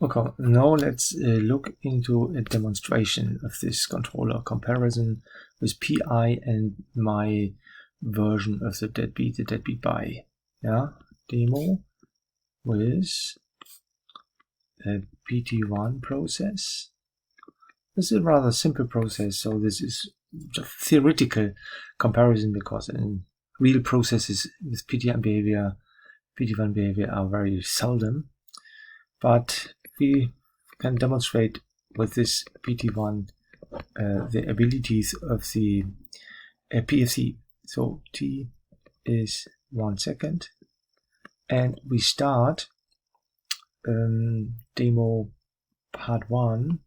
Okay, now let's look into a demonstration of this controller comparison with PI and my version of the deadbeat Bay. Yeah, demo with a PT1 process. This is a rather simple process, so this is just theoretical comparison because in real processes with PT1 behavior are very seldom. But we can demonstrate with this PT1 the abilities of the PFC. So T is 1 second, and we start demo part 1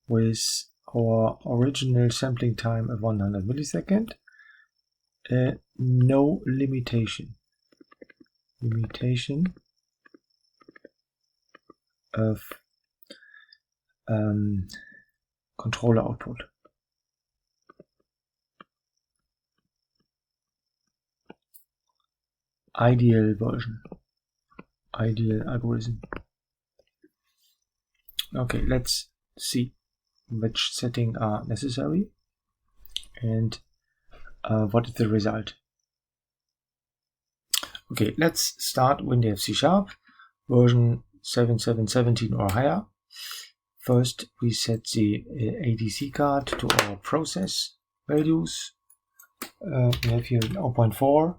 with our original sampling time of 100 millisecond. No limitation of controller output. Ideal version, ideal algorithm. Okay, let's see which settings are necessary and what is the result. Okay, let's start Windows C# version 7.7.17 or higher. First, we set the ADC card to our process values. We have here 0.4.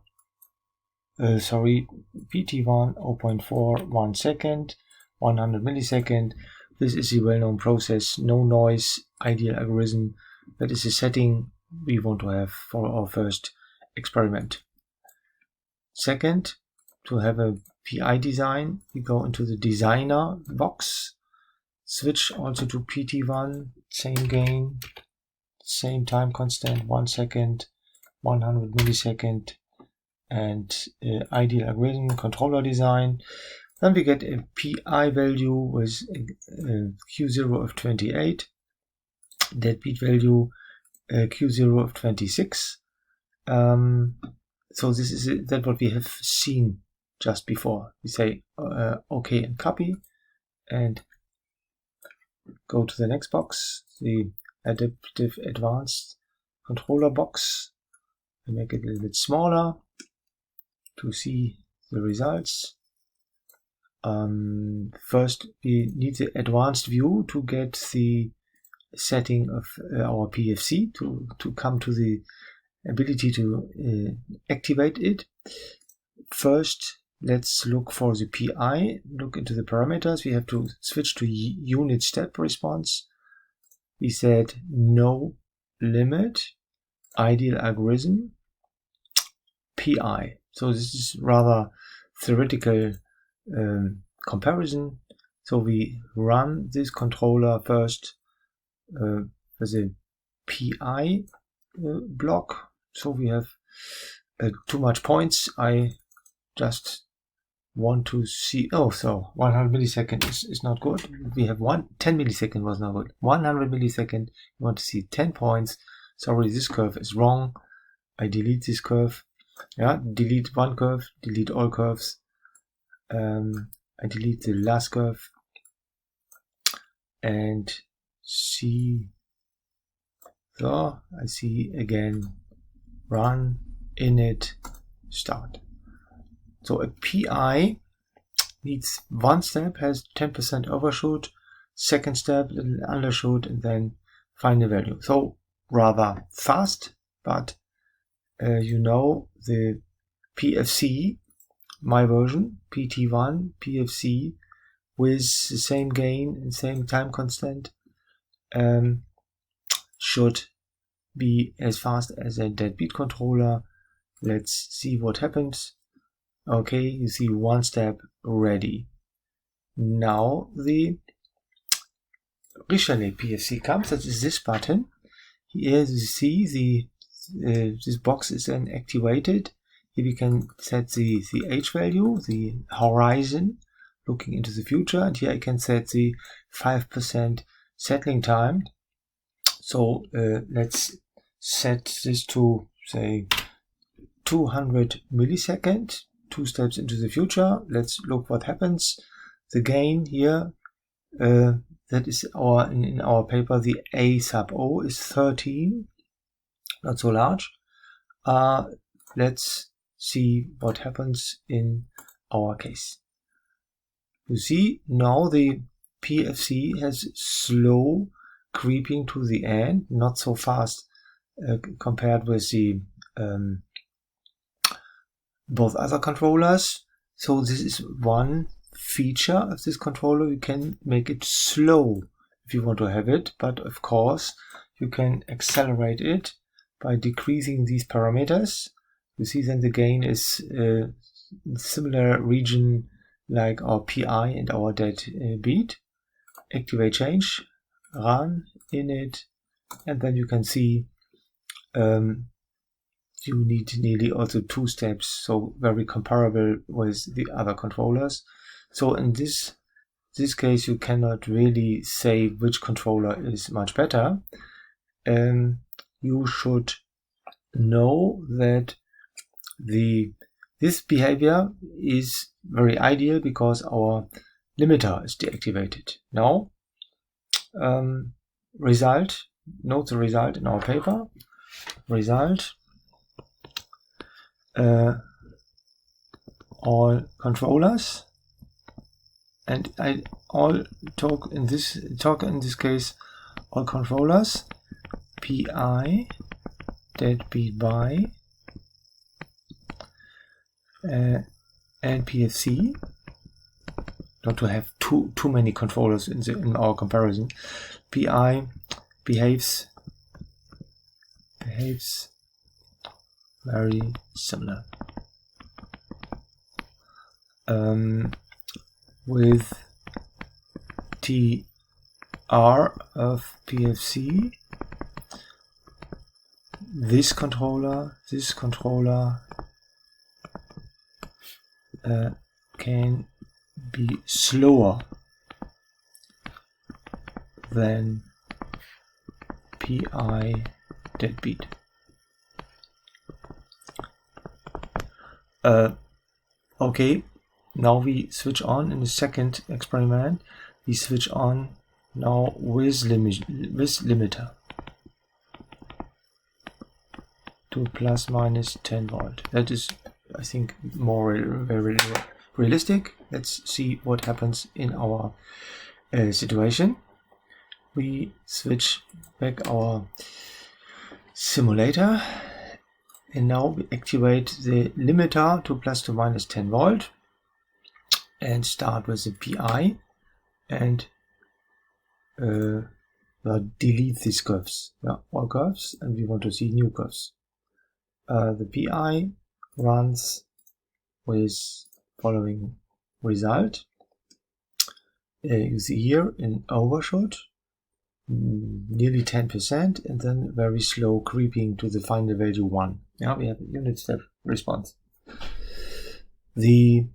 PT1 0.4 1 second, 100 millisecond. This is the well-known process, no noise, ideal algorithm. That is the setting we want to have for our first experiment. Second, to have a PI design, we go into the designer box, switch also to PT1, same gain, same time constant, 1 second, 100 millisecond, and ideal algorithm controller design. Then we get a PI value with Q0 of 28, deadbeat value Q0 of 26. So this is that what we have seen just before. We say OK and copy and go to the next box, the adaptive advanced controller box. I make it a little bit smaller to see the results. First, we need the advanced view to get the setting of our PFC to come to the ability to activate it. First, let's look for the PI, look into the parameters. We have to switch to unit step response. We said no limit, ideal algorithm, PI. So this is rather theoretical comparison. So we run this controller first with a PI block. So we have too much points. I just want to see, so 100 millisecond is not good. We have 10 millisecond was not good. 100 millisecond, you want to see 10 points. Sorry, this curve is wrong. I delete this curve. Yeah, delete one curve, delete all curves. I delete the last curve and see. So I see again, run, init, start. So a PI needs one step, has 10% overshoot, second step, little undershoot, and then final value. So rather fast, but you know the PFC, my version, PT1, PFC, with the same gain and same time constant, should be as fast as a deadbeat controller. Let's see what happens. Okay, you see one step ready. Now the Richelieu PFC comes. That is this button. Here you see this box is then activated. Here we can set the H value, the horizon, looking into the future, and here I can set the 5% settling time. So let's set this to say 200 millisecond, 2 steps into the future. Let's look what happens. The gain here that is our in our paper, the A sub O is 13, not so large. Let's see what happens in our case. You see now the PFC has slow creeping to the end, not so fast compared with the both other controllers. So this is one feature of this controller. You can make it slow if you want to have it, but of course you can accelerate it by decreasing these parameters. You see then the gain is similar region like our PI and our deadbeat. Activate change, run init, and then you can see you need nearly also 2 steps, so very comparable with the other controllers. So in this case you cannot really say which controller is much better. You should know that this behavior is very ideal because our limiter is deactivated. Now, result, note the result in our paper. Result, all controllers, and I talk in this case all controllers, PI, deadbeat by, and PFC. Not to have too many controllers in our comparison. PI behaves very similar. With TR of PFC, this controller can be slower than PI deadbeat. Okay, now we switch on in the second experiment. We switch on now with limiter to plus minus 10 volt. That is, I think, more very realistic. Let's see what happens in our situation. We switch back our simulator, and now we activate the limiter to plus to minus 10 volt and start with the PI and delete these curves, all curves, and we want to see new curves. The PI runs with following result. You see here in overshoot nearly 10%, and then very slow creeping to the final value 1. Yeah, we have a unit step response. The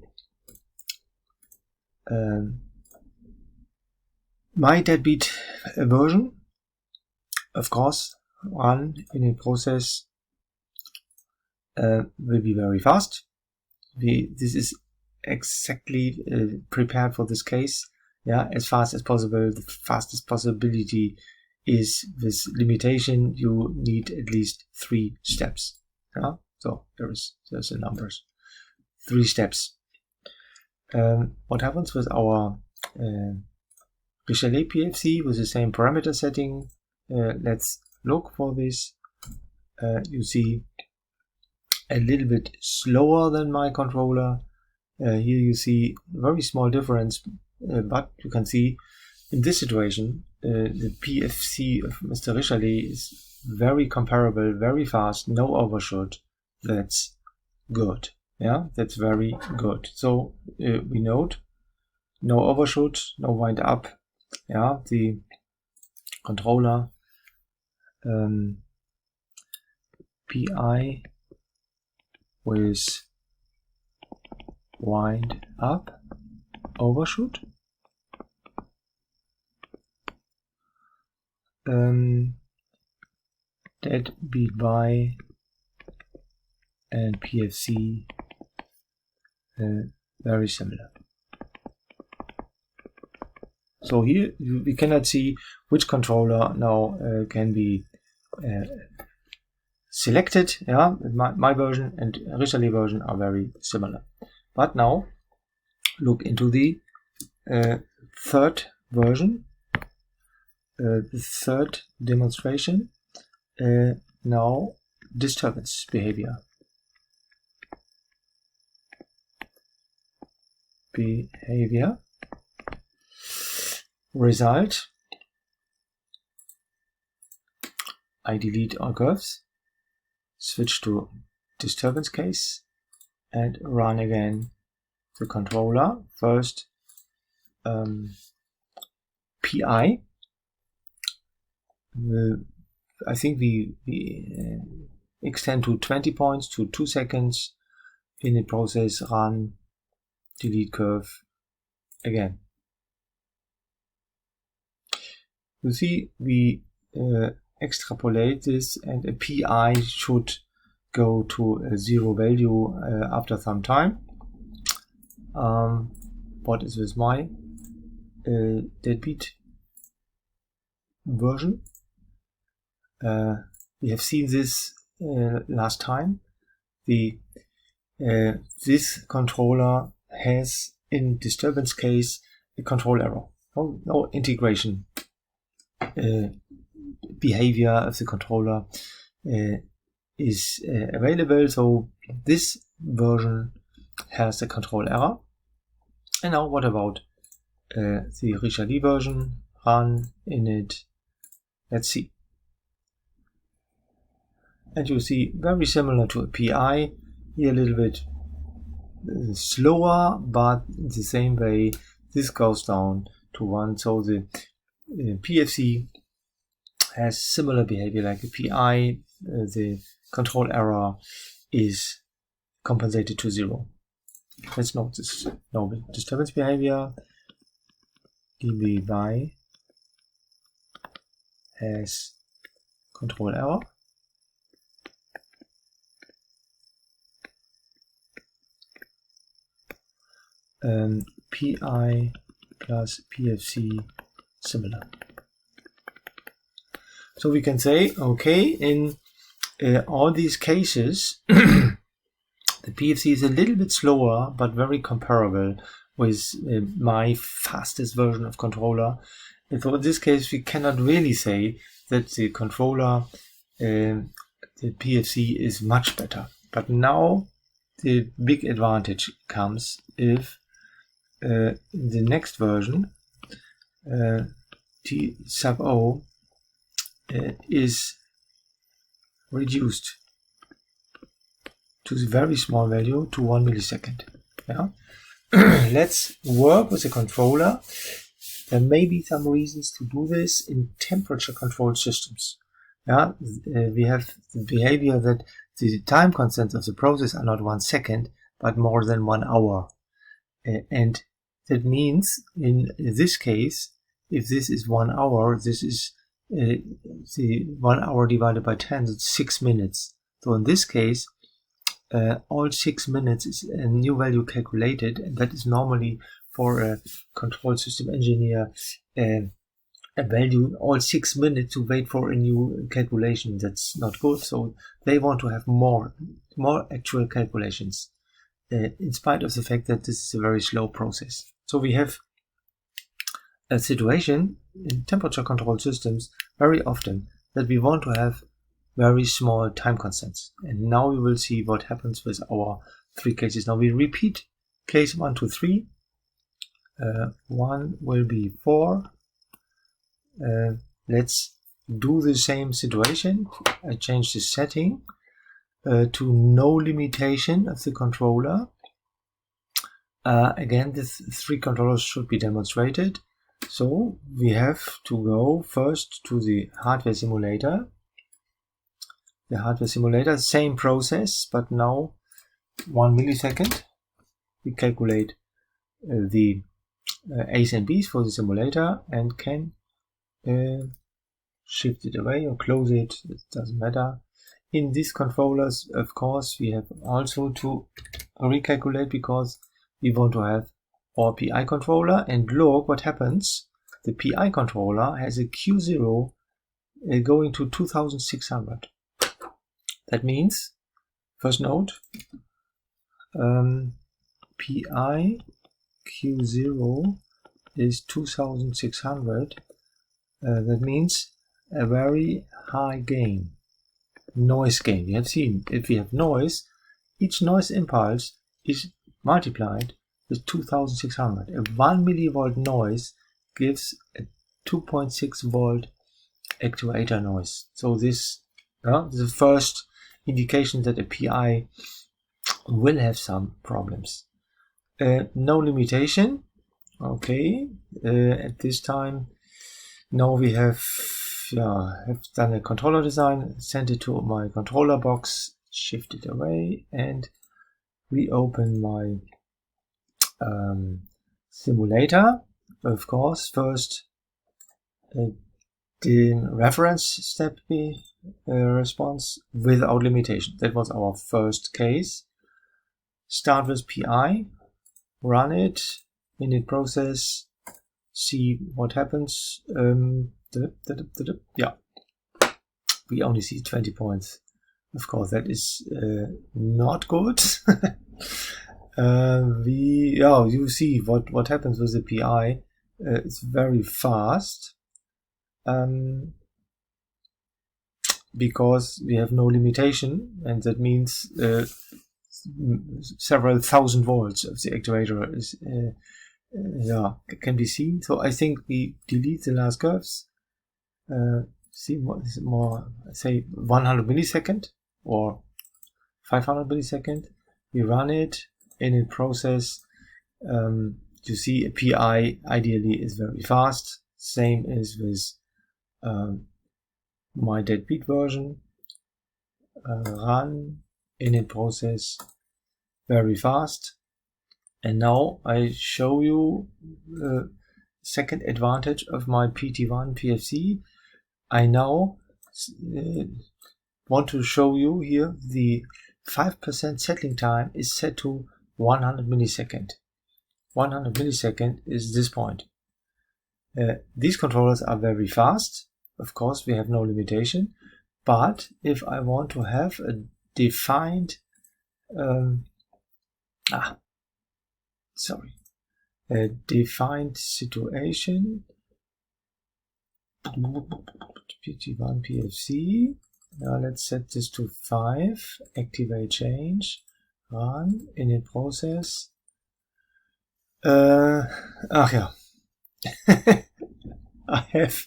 my deadbeat version, of course, run in a process will be very fast. This is exactly prepared for this case. Yeah, as fast as possible. The fastest possibility is this limitation. You need at least 3 steps. Yeah, so there's the numbers. 3 steps. What happens with our Csii PFC with the same parameter setting? Let's look for this. You see a little bit slower than my controller. Here you see a very small difference, but you can see in this situation the PFC of Mr. Csii is very comparable, very fast, no overshoot. That's good. Yeah, that's very good. So we note no overshoot, no wind up. Yeah, the controller PI with wind up, overshoot. Deadbeat by and PFC very similar. So here we cannot see which controller now can be selected. Yeah, my version and Csii version are very similar. But now look into the third version, the third demonstration. Now disturbance behavior. Result. I delete all curves, switch to disturbance case, and run again the controller. First PI. I think we extend to 20 points to 2 seconds. In the process, run, delete curve again. You see, we extrapolate this, and a PI should go to a 0 value after some time. What is with my deadbeat version? We have seen this last time. This controller has in disturbance case a control error. No integration behavior of the controller is available. So this version has a control error. And now what about the Csii version? Run, init, let's see. And you see very similar to a PI, here a little bit slower, but in the same way this goes down to 1. So the PFC has similar behavior like a PI. The control error is compensated to 0. Let's note this normal disturbance behavior. db by has control error. PI plus PFC similar. So we can say, okay, in all these cases, the PFC is a little bit slower, but very comparable with my fastest version of controller. And so in this case, we cannot really say that the controller, the PFC is much better. But now the big advantage comes if in the next version, T sub O is reduced to the very small value to 1 millisecond. Yeah? Let's work with the controller. There may be some reasons to do this in temperature controlled systems. Yeah? We have the behavior that the time constants of the process are not 1 second, but more than 1 hour. And that means in this case, if this is 1 hour, this is the 1 hour divided by 10, it's 6 minutes. So in this case, all 6 minutes is a new value calculated, and that is normally for a control system engineer a value all 6 minutes to wait for a new calculation. That's not good. So they want to have more actual calculations, in spite of the fact that this is a very slow process. So we have a situation in temperature controlled systems very often that we want to have very small time constants. And now we will see what happens with our 3 cases. Now we repeat case 1 to 3. 1 will be 4. Let's do the same situation. I change the setting to no limitation of the controller. Again, the 3 controllers should be demonstrated. So we have to go first to the hardware simulator. The hardware simulator, same process, but now 1 millisecond. We calculate the A's and B's for the simulator and can shift it away or close it. It doesn't matter. In these controllers, of course, we have also to recalculate because we want to have our PI controller, and look what happens. the PI controller has a Q0 going to 2600. That means, first note, PI Q0 is 2600. That means a very high gain, noise gain. We have seen if we have noise, each noise impulse is multiplied with 2600. A 1 millivolt noise gives a 2.6 volt actuator noise. So this is the first indication that a PI will have some problems. No limitation. Okay, at this time now we have done a controller design, sent it to my controller box, shift it away, and reopen my simulator. Of course, first the reference step response without limitation. That was our first case. Start with PI, run it, init process, see what happens. Yeah, we only see 20 points. Of course, that is not good. You see what happens with the PI. It's very fast because we have no limitation, and that means several thousand volts of the actuator is can be seen. So I think we delete the last curves. See what is more, say 100 millisecond or 500 millisecond. We run it in a process. You see a PI ideally is very fast. Same as with my deadbeat version. Run init process, very fast. And now I show you the second advantage of my PT1 PFC. I now want to show you here the 5% settling time is set to 100 millisecond. 100 millisecond is this point. These controllers are very fast. Of course, we have no limitation. But if I want to have a defined defined situation, PT1 PFC. Now let's set this to 5. Activate change. Run init process. I have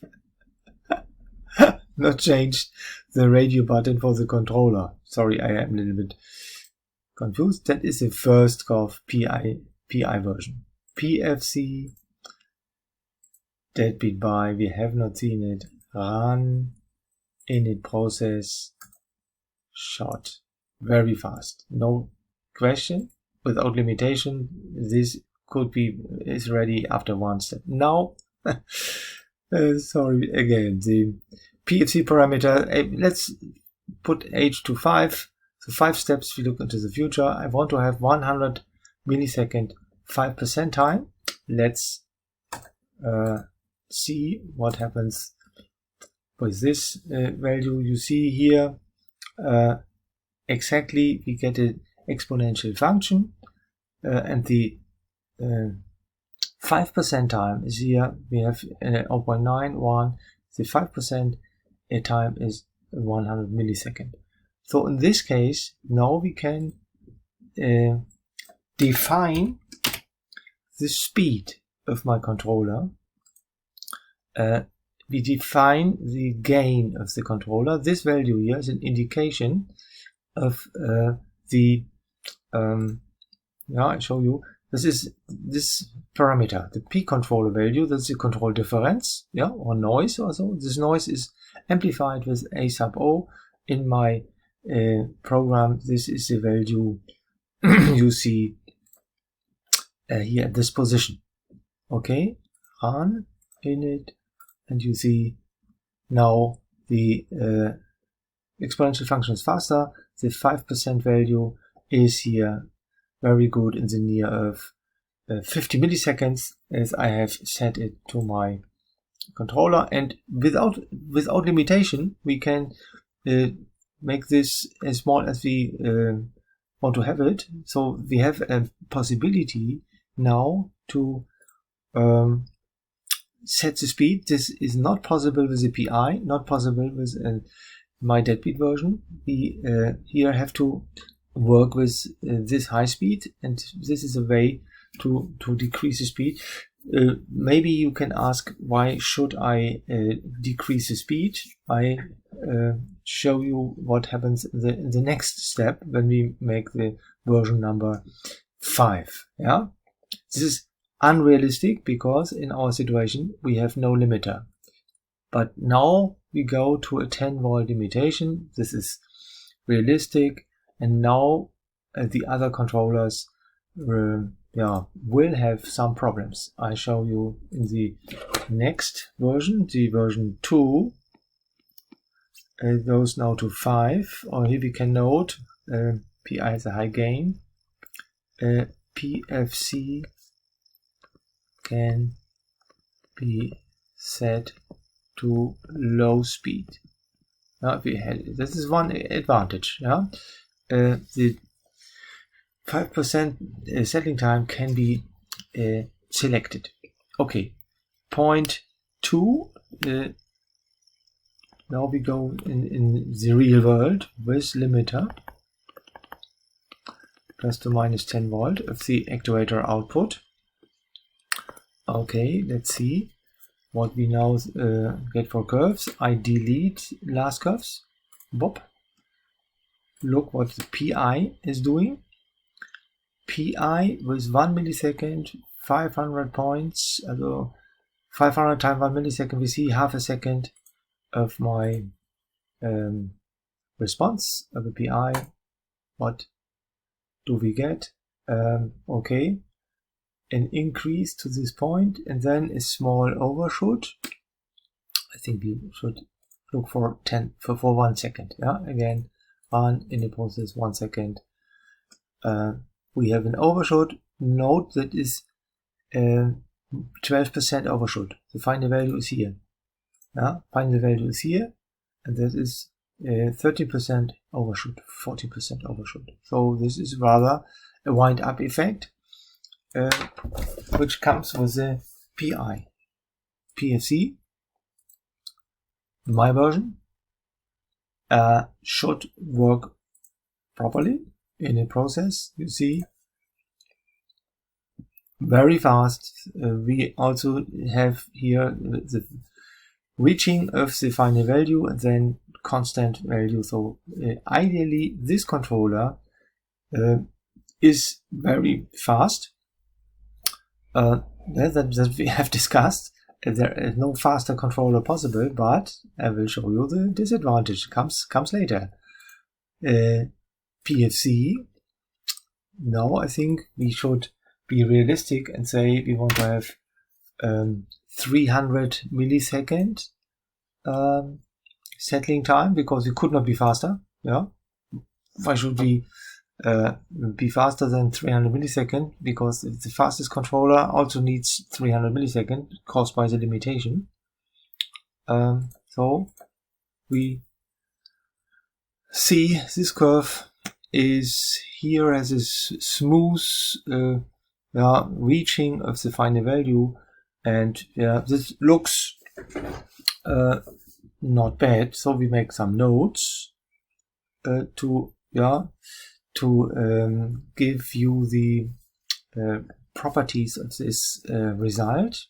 not changed the radio button for the controller. Sorry, I am a little bit confused. That is the first curve PI version. PFC, deadbeat by, we have not seen it. Run, init process, shot. Very fast. No question. Without limitation, this is ready after one step. Now, sorry again, the PFC parameter, let's put age to 5. So 5 steps, we look into the future. I want to have 100 millisecond 5% time. Let's see what happens with this value. You see here exactly we get an exponential function, and the 5% time is here. We have 0.91. The 5% time is 100 millisecond. So in this case, now we can define the speed of my controller. We define the gain of the controller. This value here is an indication of I show you. This is this parameter, the P controller value. That's the control difference, or noise or so. This noise is amplified with A sub O. In my program, this is the value you see here at this position. Okay, run init, and you see now the exponential function is faster. The 5% value is here very good in the near of 50 milliseconds, as I have set it to my controller, and without limitation we can make this as small as we want to have it. So we have a possibility now to set the speed. This is not possible with the PI, not possible with my deadbeat version. We here have to work with this high speed, and this is a way to decrease the speed. Maybe you can ask, why should I decrease the speed? I show you what happens in the next step when we make the version number 5. Yeah, this is unrealistic because in our situation we have no limiter. But now we go to a 10-volt limitation. This is realistic, and now the other controllers will have some problems. I show you in the next version, the version 2. It goes now to 5. Or here we can note PI has a high gain. PFC can be set to low speed. This is one advantage. Yeah, the 5% settling time can be selected. Okay, point 2. Now we go in the real world with limiter plus to minus 10 volt of the actuator output. Okay, let's see what we now get for curves. I delete last curves. Bop. Look what the PI is doing. PI with 1 millisecond, 500 points, also 500 times 1 millisecond, we see half a second of my response of the PI. What do we get? Okay, an increase to this point and then a small overshoot. I think we should look for 1 second. Yeah, again, 1 in the process, 1 second. We have an overshoot. Note that is 12% overshoot. The final value is here. Yeah, final value is here, and that is 30% overshoot, 40% overshoot. So this is rather a wind-up effect, which comes with the PI. PFC, my version, should work properly in a process. You see, very fast. We also have here the reaching of the final value and then constant value. So ideally this controller is very fast. That we have discussed. There is no faster controller possible, but I will show you the disadvantage. Comes later. PFC. Now I think we should be realistic and say we want to have 300 millisecond settling time, because we could not be faster. Yeah, why should we be faster than 300 millisecond? Because the fastest controller also needs 300 millisecond caused by the limitation. So we see this curve is here as a smooth reaching of the final value, and this looks not bad. So we make some notes to give you the properties of this result.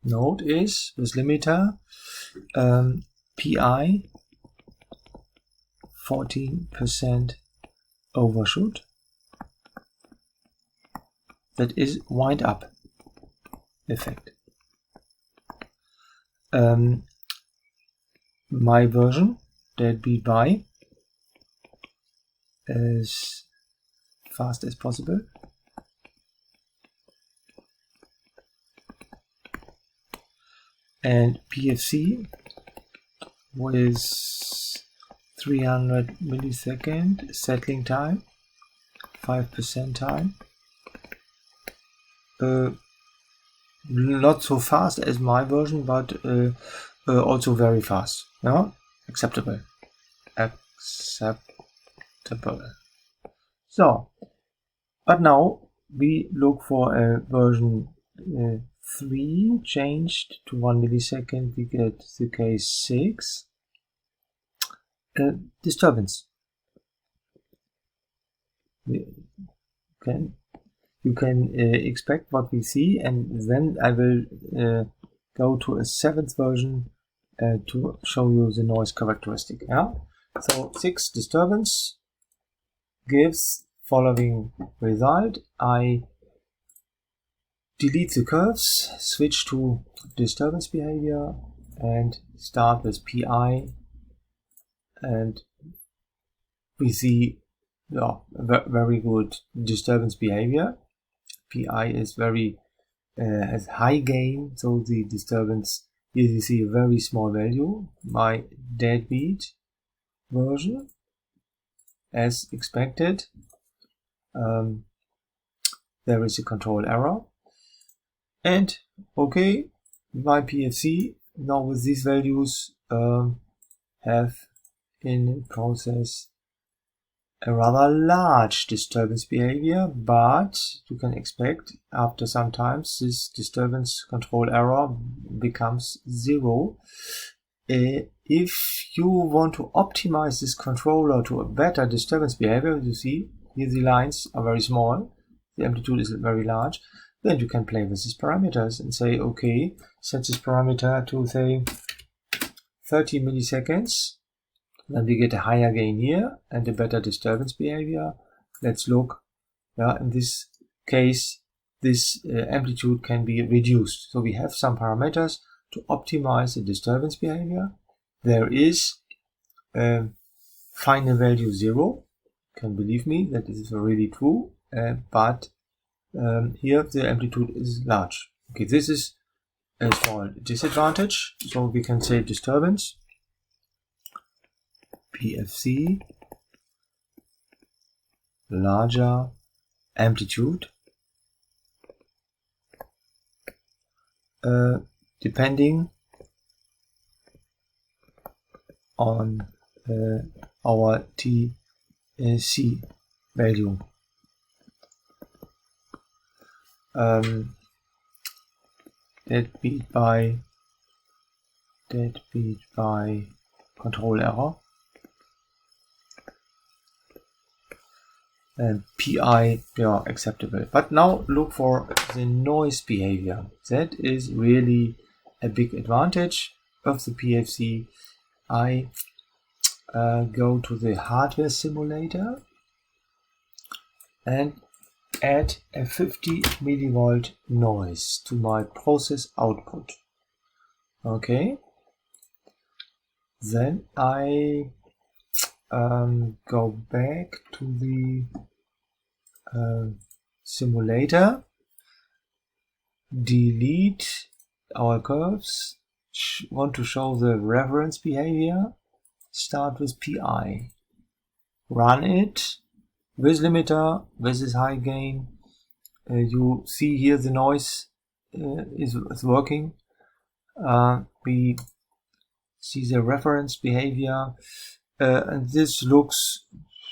Note is with limiter PI 14% overshoot. That is wind up effect. My version, that be by as fast as possible. And PFC with 300 millisecond settling time, 5% time. not so fast as my version, but also very fast. Yeah, acceptable. So, but now we look for a version 3 changed to 1 millisecond. We get the case 6 disturbance. You can expect what we see, and then I will go to a 7th version to show you the noise characteristic. Yeah? So 6 disturbance gives following result. I delete the curves, switch to disturbance behavior, and start with PI, and we see very good disturbance behavior. PI is has high gain, so the disturbance, here you see a very small value. My deadbeat version, as expected, there is a control error. And okay, my PFC now with these values have in process a rather large disturbance behavior, but you can expect after some time this disturbance control error becomes 0. If you want to optimize this controller to a better disturbance behavior, you see here the lines are very small, the amplitude is very large, then you can play with these parameters and say, okay, set this parameter to say 30 milliseconds. Then we get a higher gain here and a better disturbance behavior. Let's look. In this case, this amplitude can be reduced. So we have some parameters to optimize the disturbance behavior. There is final value 0. You can believe me, that is really true. But here the amplitude is large. Okay, this is a small disadvantage. So we can say disturbance PFC larger amplitude depending on our TC value. Deadbeat by control error. And PI, acceptable. But now look for the noise behavior. That is really a big advantage of the PFC. I go to the hardware simulator and add a 50 millivolt noise to my process output. Okay. Then I go back to the simulator, delete our curves, want to show the reference behavior, start with PI, run it with limiter, with this high gain. You see here the noise is working. We see the reference behavior. And this looks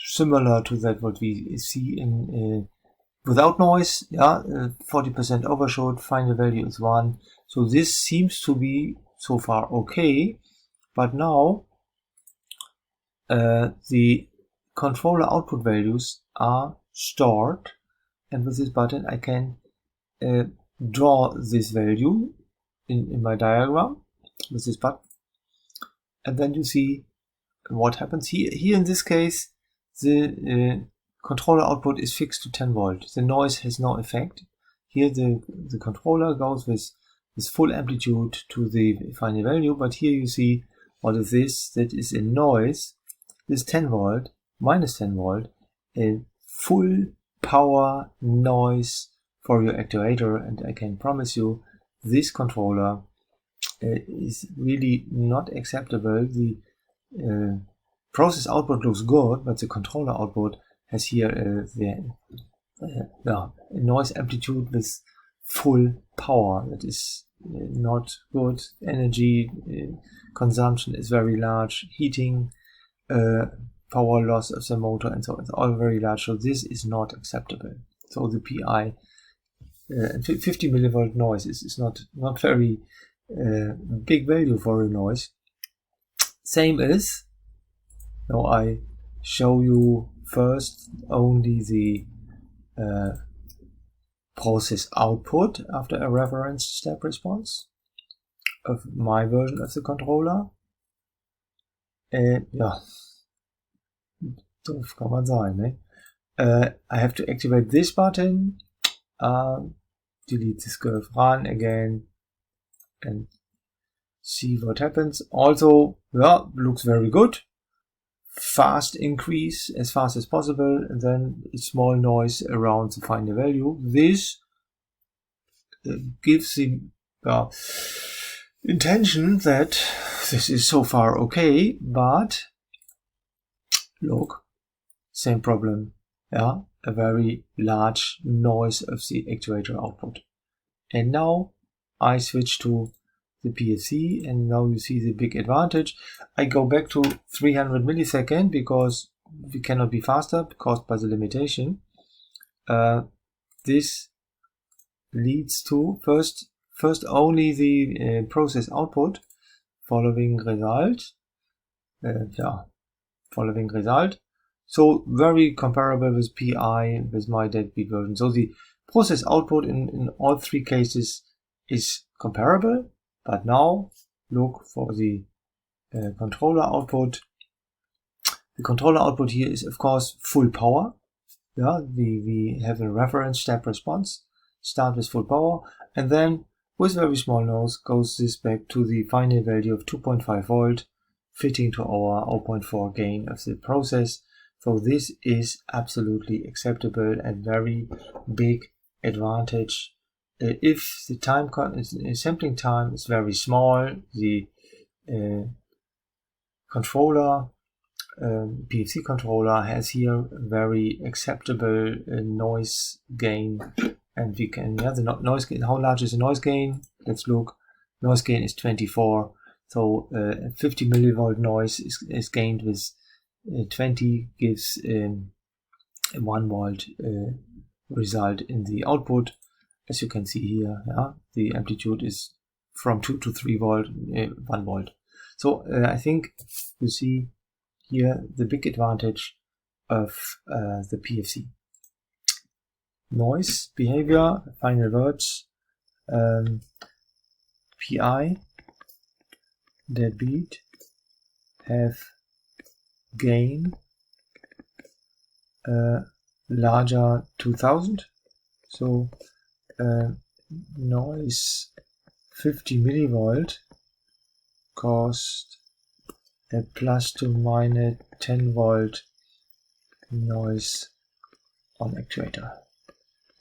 similar to that what we see in without noise. 40% overshoot, final value is 1. So this seems to be so far okay. But now the controller output values are stored, and with this button I can draw this value in my diagram with this button, and then you see what happens here. Here in this case, the controller output is fixed to 10 volt. The noise has no effect. Here the controller goes with full amplitude to the final value, but here you see what is this? That is a noise. This 10 volt, minus 10 volt, a full power noise for your actuator, and I can promise you this controller is really not acceptable. The process output looks good, but the controller output has here the noise amplitude with full power. That is not good. Energy consumption is very large. Heating, power loss of the motor, and so on. It's all very large. So this is not acceptable. So the PI 50 millivolt noise is not very big value for a noise. Same as, now I show you first only the process output after a reference step response of my version of the controller. Ja, doof kann man sein, ne? I have to activate this button, delete this curve, run again, and see what happens. Also, yeah, looks very good. Fast increase as fast as possible, and then a small noise around the final value. This gives the intention that this is so far okay, but look, same problem. Yeah, a very large noise of the actuator output. And now I switch to the PFC, and now you see the big advantage. I go back to 300 milliseconds because we cannot be faster caused by the limitation. This leads to first only the process output following result. Following result. So very comparable with PI with my deadbeat version. So the process output in all three cases is comparable. But now look for the controller output. The controller output here is of course full power. Yeah, we have a reference step response. Start with full power, and then with very small noise goes this back to the final value of 2.5 volt, fitting to our 0.4 gain of the process. So this is absolutely acceptable and very big advantage. If the sampling time is very small, the controller, PFC controller, has here very acceptable noise gain, and we can, the noise gain. How large is the noise gain? Let's look. Noise gain is 24. So 50 millivolt noise is gained with 20 gives 1 volt result in the output. As you can see here, the amplitude is from 2 to 3 volt, 1 volt. So I think you see here the big advantage of the PFC. Noise, behavior, final words, PI, deadbeat, have gain larger 2000. So noise 50 millivolt caused a plus to minus 10 volt noise on actuator.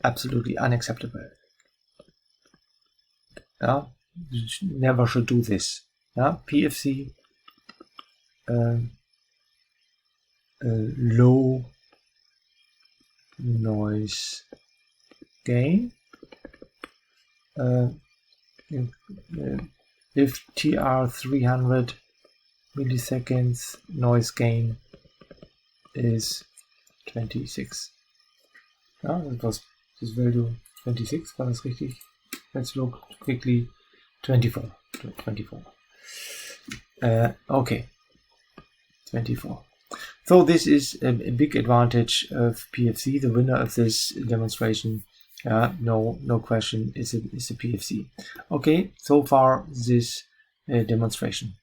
Absolutely unacceptable. Yeah, you never should do this. Yeah, PFC low noise gain. If TR 300 milliseconds, noise gain is 26. Ja, that was this value 26, war das richtig? Let's look quickly. 24. Okay, 24. So this is a big advantage of PFC. The winner of this demonstration, no question, is a PFC. Okay, so far this demonstration.